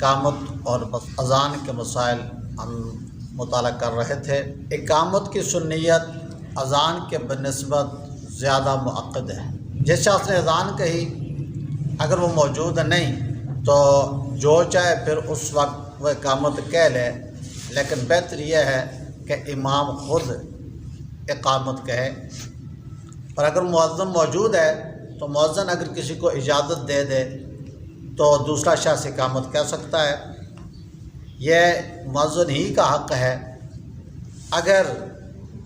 اقامت اور اذان کے مسائل ہم مطالعہ کر رہے تھے۔ اقامت کی سنیت اذان کے بنسبت زیادہ مؤکد ہے۔ جس شخص نے اذان کہی اگر وہ موجود نہیں تو جو چاہے پھر اس وقت وہ اقامت کہہ لے، لیکن بہتر یہ ہے کہ امام خود اقامت کہے۔ اور اگر مؤذن موجود ہے تو مؤذن اگر کسی کو اجازت دے دے تو دوسرا شخص اقامت کہہ سکتا ہے۔ یہ مؤذن ہی کا حق ہے۔ اگر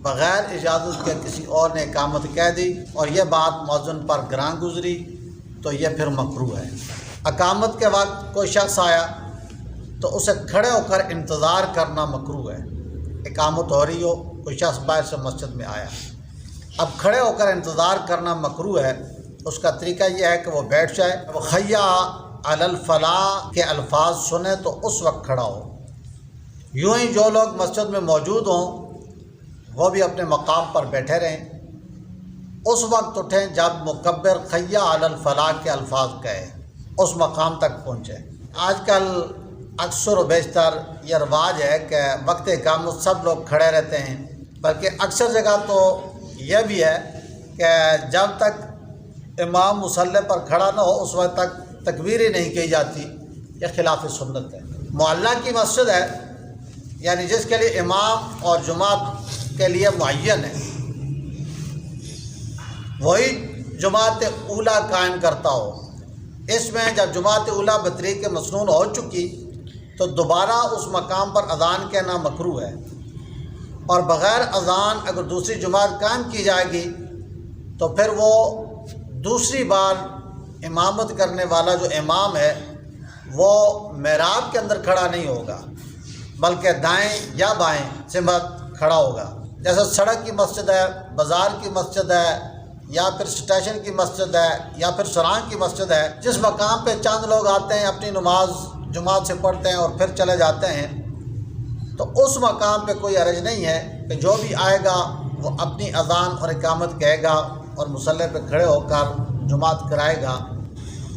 بغیر اجازت کے کسی اور نے اقامت کہہ دی اور یہ بات مؤذن پر گراں گزری تو یہ پھر مکروہ ہے۔ اقامت کے وقت کوئی شخص آیا تو اسے کھڑے ہو کر انتظار کرنا مکروہ ہے۔ اقامت ہو رہی ہو، کوئی شخص باہر سے مسجد میں آیا، اب کھڑے ہو کر انتظار کرنا مکروہ ہے۔ اس کا طریقہ یہ ہے کہ وہ بیٹھ جائے، وہ حی علی الفلاح کے الفاظ سنے تو اس وقت کھڑا ہو۔ یوں ہی جو لوگ مسجد میں موجود ہوں وہ بھی اپنے مقام پر بیٹھے رہیں، اس وقت اٹھیں جب مکبر حی علی الفلاح کے الفاظ کہے، اس مقام تک پہنچے۔ آج کل اکثر و بیشتر یہ رواج ہے کہ وقت اقامت سب لوگ کھڑے رہتے ہیں، بلکہ اکثر جگہ تو یہ بھی ہے کہ جب تک امام مصلی پر کھڑا نہ ہو اس وقت تک تکبیر ہی نہیں کہی جاتی۔ یہ خلاف سنت ہے۔ محلہ کی مسجد ہے، یعنی جس کے لیے امام اور جماعت کے لیے معین ہے، وہی جماعت اولیٰ قائم کرتا ہو۔ اس میں جب جماعت اولیٰ بطریق مسنون ہو چکی تو دوبارہ اس مقام پر اذان کہنا مکروہ ہے، اور بغیر اذان اگر دوسری جماعت قائم کی جائے گی تو پھر وہ دوسری بار امامت کرنے والا جو امام ہے وہ محراب کے اندر کھڑا نہیں ہوگا، بلکہ دائیں یا بائیں سمت کھڑا ہوگا۔ جیسے سڑک کی مسجد ہے، بازار کی مسجد ہے، یا پھر اسٹیشن کی مسجد ہے، یا پھر سرانگ کی مسجد ہے، جس مقام پہ چند لوگ آتے ہیں، اپنی نماز جماعت سے پڑھتے ہیں اور پھر چلے جاتے ہیں، تو اس مقام پہ کوئی حرج نہیں ہے کہ جو بھی آئے گا وہ اپنی اذان اور اقامت کہے گا اور مصلی پہ کھڑے ہو کر جماعت کرائے گا۔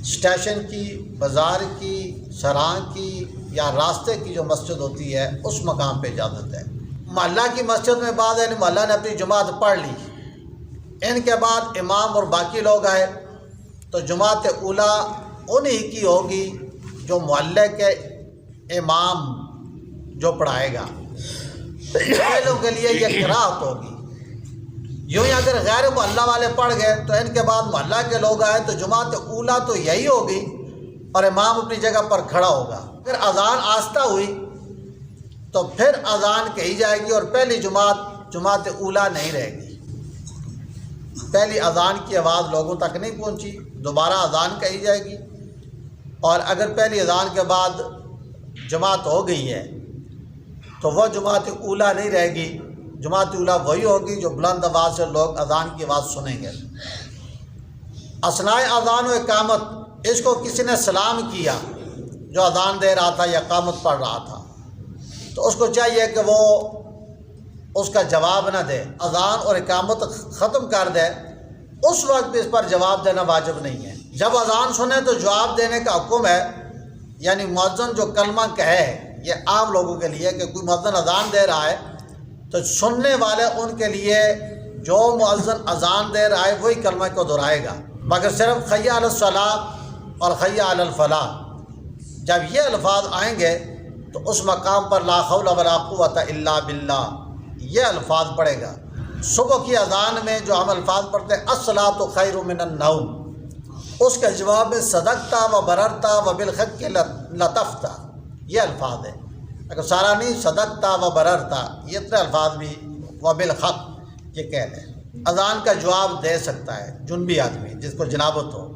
اسٹیشن کی، بازار کی، سرانگ کی یا راستے کی جو مسجد ہوتی ہے اس مقام پہ اجازت ہے۔ محلہ کی مسجد میں بعد محلہ نے اپنی جماعت پڑھ لی، ان کے بعد امام اور باقی لوگ آئے تو جماعت اولیٰ انہی کی ہوگی جو محلے کے امام جو پڑھائے گا، پہلوں کے لیے یہ قرات ہوگی۔ یوں ہی اگر غیر محلہ والے پڑھ گئے تو ان کے بعد محلہ کے لوگ آئے تو جماعت اولیٰ تو یہی ہوگی اور امام اپنی جگہ پر کھڑا ہوگا۔ اگر اذان آہستہ ہوئی تو پھر اذان کہی جائے گی اور پہلی جماعت اولیٰ نہیں رہے گی۔ پہلی اذان کی آواز لوگوں تک نہیں پہنچی، دوبارہ اذان کہی جائے گی، اور اگر پہلی اذان کے بعد جماعت ہو گئی ہے تو وہ جماعت اولیٰ نہیں رہے گی۔ جماعت اولیٰ وہی ہوگی جو بلند آواز سے لوگ اذان کی آواز سنیں گے۔ اثناء اذان و اقامت اس کو کسی نے سلام کیا جو اذان دے رہا تھا یا اقامت پڑھ رہا تھا تو اس کو چاہیے کہ وہ اس کا جواب نہ دے، اذان اور اقامت ختم کر دے، اس وقت اس پر جواب دینا واجب نہیں ہے۔ جب اذان سنے تو جواب دینے کا حکم ہے، یعنی مؤذن جو کلمہ کہے، یہ عام لوگوں کے لیے کہ کوئی مؤذن اذان دے رہا ہے تو سننے والے ان کے لیے جو مؤذن اذان دے رہا ہے وہی کلمہ کو دہرائے گا، مگر صرف حی علی الصلاۃ اور حی علی الفلاح جب یہ الفاظ آئیں گے تو اس مقام پر لا حول ولا قوت الا باللہ یہ الفاظ پڑھے گا۔ صبح کی اذان میں جو ہم الفاظ پڑھتے ہیں الصلاۃ خیر من النوم، اس کے جواب میں صدقتا و بررتا و بالحق لطفتا یہ الفاظ ہیں۔ اگر سارا نہیں، صدقتا و بررتا یہ اتنے الفاظ بھی و بالحق یہ کہہ لیں۔ اذان کا جواب دے سکتا ہے جنبی آدمی جس کو جنابت ہو،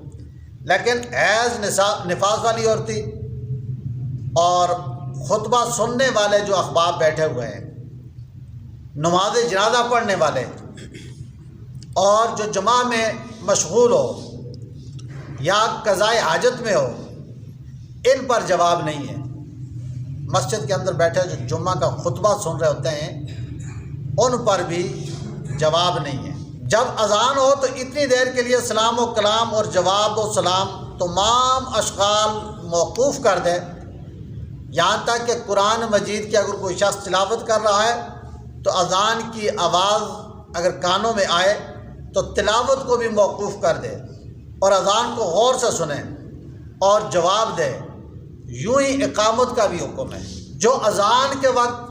لیکن حیض نفاس والی عورتیں اور خطبہ سننے والے جو احباب بیٹھے ہوئے ہیں، نماز جنازہ پڑھنے والے اور جو جمعہ میں مشغول ہو یا قضائے حاجت میں ہو، ان پر جواب نہیں ہے۔ مسجد کے اندر بیٹھے جو جمعہ کا خطبہ سن رہے ہوتے ہیں ان پر بھی جواب نہیں ہے۔ جب اذان ہو تو اتنی دیر کے لیے سلام و کلام اور جواب و سلام تمام اشغال موقوف کر دے یہاں تک کہ قرآن مجید کی اگر کوئی شخص تلاوت کر رہا ہے تو اذان کی آواز اگر کانوں میں آئے تو تلاوت کو بھی موقوف کر دے اور اذان کو غور سے سنے اور جواب دے۔ یوں ہی اقامت کا بھی حکم ہے۔ جو اذان کے وقت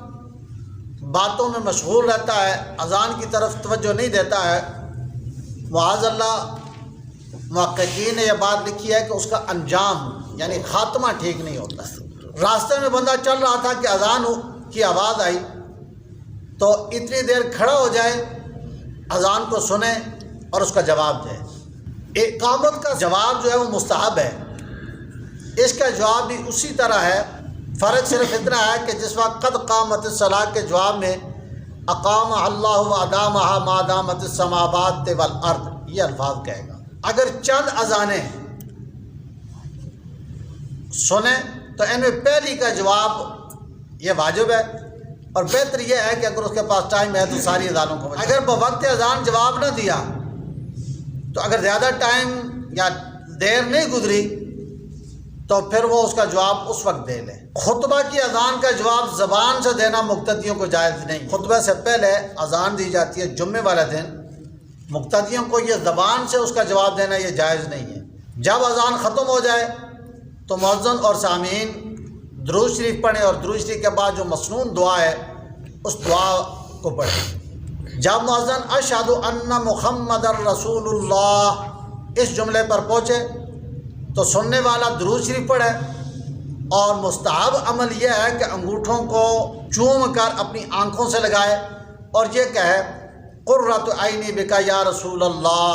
باتوں میں مشغول رہتا ہے، اذان کی طرف توجہ نہیں دیتا ہے، معاذ اللہ محققین نے یہ بات لکھی ہے کہ اس کا انجام یعنی خاتمہ ٹھیک نہیں ہوتا ہے۔ راستے میں بندہ چل رہا تھا کہ اذان کی آواز آئی تو اتنی دیر کھڑا ہو جائے، اذان کو سنے اور اس کا جواب دے۔ اقامت کا جواب جو ہے وہ مستحب ہے، اس کا جواب بھی اسی طرح ہے۔ فرق صرف اتنا ہے کہ جس وقت قد قامت الصلاۃ کے جواب میں اقام اللہ و ادامہا ما دامت السماوات والارض یہ الفاظ کہے گا۔ اگر چند اذانیں سنیں تو ان میں پہلی کا جواب یہ واجب ہے، اور بہتر یہ ہے کہ اگر اس کے پاس ٹائم ہے تو ساری اذانوں کو۔ اگر بوقت اذان جواب نہ دیا تو اگر زیادہ ٹائم یا دیر نہیں گزری تو پھر وہ اس کا جواب اس وقت دے لے۔ خطبہ کی اذان کا جواب زبان سے دینا مقتدیوں کو جائز نہیں۔ خطبہ سے پہلے اذان دی جاتی ہے جمعے والا دن، مقتدیوں کو یہ زبان سے اس کا جواب دینا یہ جائز نہیں ہے۔ جب اذان ختم ہو جائے تو مؤذن اور سامعین درود شریف پڑھیں اور درود شریف کے بعد جو مسنون دعا ہے اس دعا کو پڑھیں۔ جب مؤذن اشہد ان محمد الرسول اللہ اس جملے پر پہنچے تو سننے والا درود شریف پڑھے، اور مستحب عمل یہ ہے کہ انگوٹھوں کو چوم کر اپنی آنکھوں سے لگائے اور یہ کہے قرۃ عینی بک یا رسول اللہ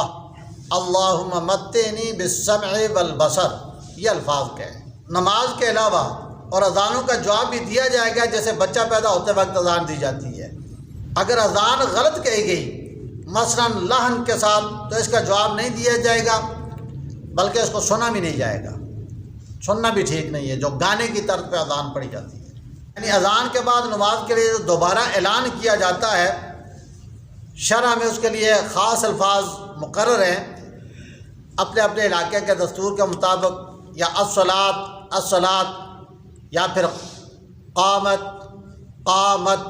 اللہم متعنی بالسمع والبصر، یہ الفاظ کہے۔ نماز کے علاوہ اور اذانوں کا جواب بھی دیا جائے گا جیسے بچہ پیدا ہوتے وقت اذان دی جاتی ہے۔ اگر اذان غلط کہی گئی مثلا لحن کے ساتھ تو اس کا جواب نہیں دیا جائے گا، بلکہ اس کو سنا بھی نہیں جائے گا۔ سننا بھی ٹھیک نہیں ہے جو گانے کی طرز پہ اذان پڑھی جاتی ہے۔ یعنی اذان کے بعد نماز کے لیے دوبارہ اعلان کیا جاتا ہے، شرع میں اس کے لیے خاص الفاظ مقرر ہیں اپنے اپنے علاقے کے دستور کے مطابق، یا الصلاۃ الصلاۃ، یا پھر قامت قامت،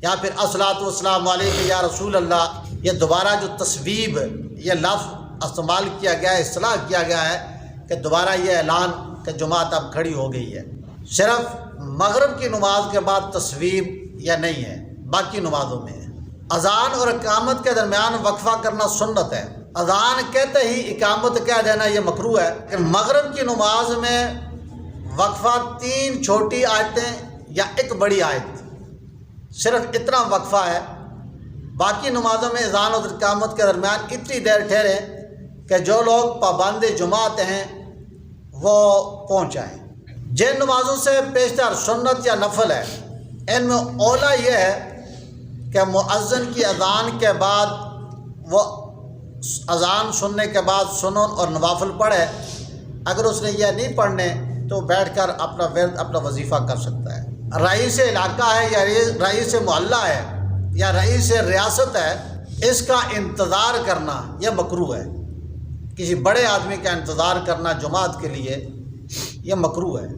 یا پھر الصلاۃ والسلام علیک یا رسول اللہ۔ یہ دوبارہ جو تصویب یہ لفظ استعمال کیا گیا ہے، اصطلاح کیا گیا ہے کہ دوبارہ یہ اعلان کہ جماعت اب کھڑی ہو گئی ہے۔ صرف مغرب کی نماز کے بعد تصویب یا نہیں ہے، باقی نمازوں میں ہے۔ اذان اور اقامت کے درمیان وقفہ کرنا سنت ہے۔ اذان کہتے ہی اقامت کہہ دینا یہ مکروہ ہے۔ کہ مغرب کی نماز میں وقفہ 3 چھوٹی آیتیں یا ایک بڑی آیت، صرف اتنا وقفہ ہے۔ باقی نمازوں میں اذان اور اقامت کے درمیان اتنی دیر ٹھہریں کہ جو لوگ پابند جماعت ہیں وہ پہنچ جائیں۔ جن نمازوں سے پیشتر سنت یا نفل ہے ان میں اولا یہ ہے کہ مؤذن کی اذان کے بعد وہ اذان سننے کے بعد سنن اور نوافل پڑھے۔ اگر اس نے یہ نہیں پڑھنے تو بیٹھ کر اپنا ورد اپنا وظیفہ کر سکتا ہے۔ رئیس علاقہ ہے یا رئیس محلہ ہے یا رئیس ریاست ہے، اس کا انتظار کرنا یہ مکروہ ہے۔ کسی بڑے آدمی کا انتظار کرنا جماعت کے لیے یہ مکروہ ہے۔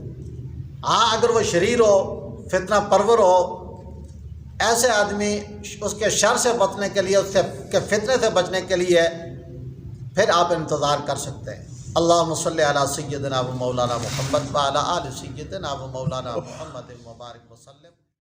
ہاں اگر وہ شریر ہو، فتنہ پرور ہو، ایسے آدمی اس کے شر سے بچنے کے لیے، اس کے فتنے سے بچنے کے لیے پھر آپ انتظار کر سکتے ہیں۔ اللہم صلی علی سیدنا و مولانا محمد و علی آل سیدنا و مولانا محمد مبارک وسلم۔